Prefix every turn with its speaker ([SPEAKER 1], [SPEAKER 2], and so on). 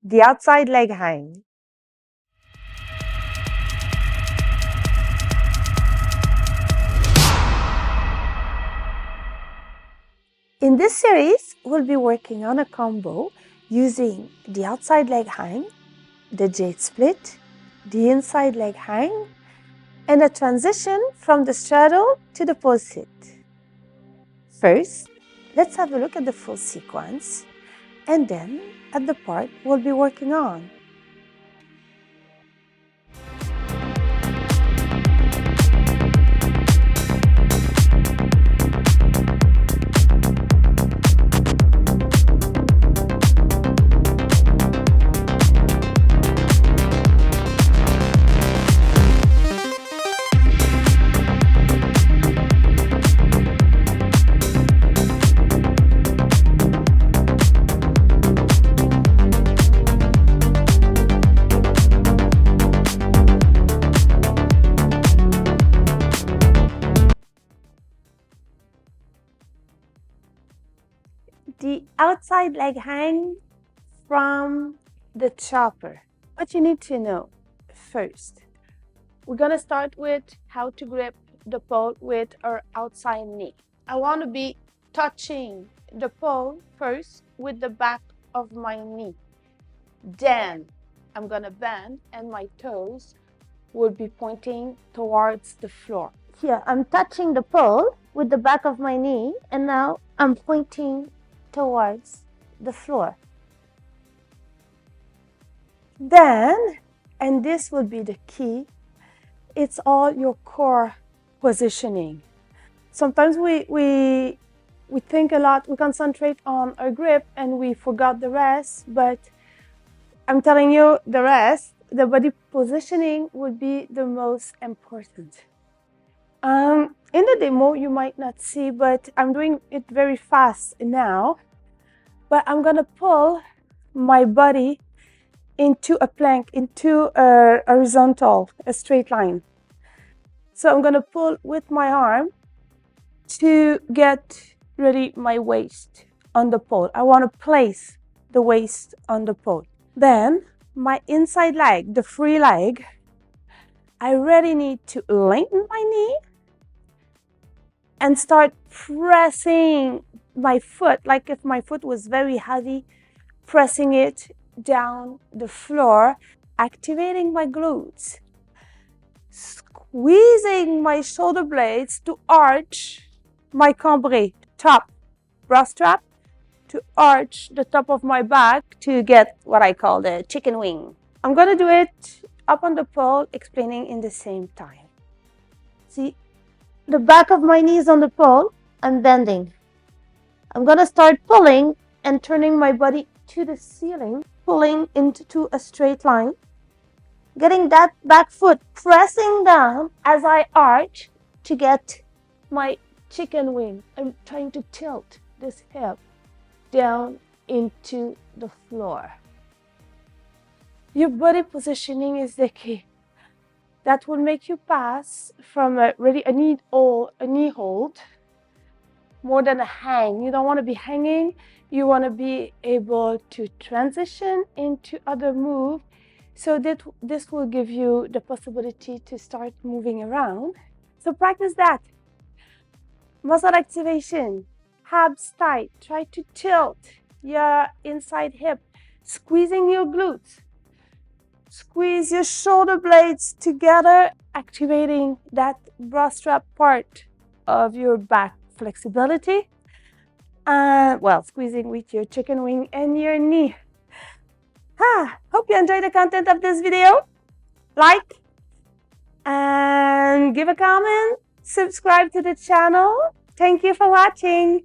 [SPEAKER 1] the outside leg hang. In this series, we'll be working on a combo using the outside leg hang, the jade split, the inside leg hang, and a transition from the straddle to the pole sit. First, let's have a look at the full sequence, and then at the part we'll be working on. The outside leg hang from the chopper. What you need to know first, we're going to start with how to grip the pole with our outside knee. I want to be touching the pole first with the back of my knee. Then I'm going to bend and my toes will be pointing towards the floor. Here, I'm touching the pole with the back of my knee, and now I'm pointing towards the floor. Then, and this will be the key, it's all your core positioning. Sometimes we think a lot, we concentrate on our grip and we forgot the rest, but I'm telling you the rest, the body positioning would be the most important. In the demo, you might not see, but I'm doing it very fast now. But I'm going to pull my body into a plank, into a horizontal, a straight line. So I'm going to pull with my arm to get ready my waist on the pole. I want to place the waist on the pole. Then my inside leg, the free leg, I really need to lengthen my knee and start pressing my foot, like if my foot was very heavy, pressing it down the floor, activating my glutes, squeezing my shoulder blades to arch my cambré, top, bra strap, to arch the top of my back to get what I call the chicken wing. I'm going to do it up on the pole, explaining in the same time. See, the back of my knee is on the pole, I'm bending. I'm going to start pulling and turning my body to the ceiling, pulling into a straight line, getting that back foot pressing down as I arch to get my chicken wing. I'm trying to tilt this hip down into the floor. Your body positioning is the key. That will make you pass from a knee hold more than a hang. You don't want to be hanging. You want to be able to transition into other move. So that this will give you the possibility to start moving around. So practice that. Muscle activation, abs tight. Try to tilt your inside hip, squeezing your glutes. Squeeze your shoulder blades together, activating that bra strap part of your back flexibility. Squeezing with your chicken wing and your knee. Hope you enjoyed the content of this video. Like and give a comment. Subscribe to the channel. Thank you for watching.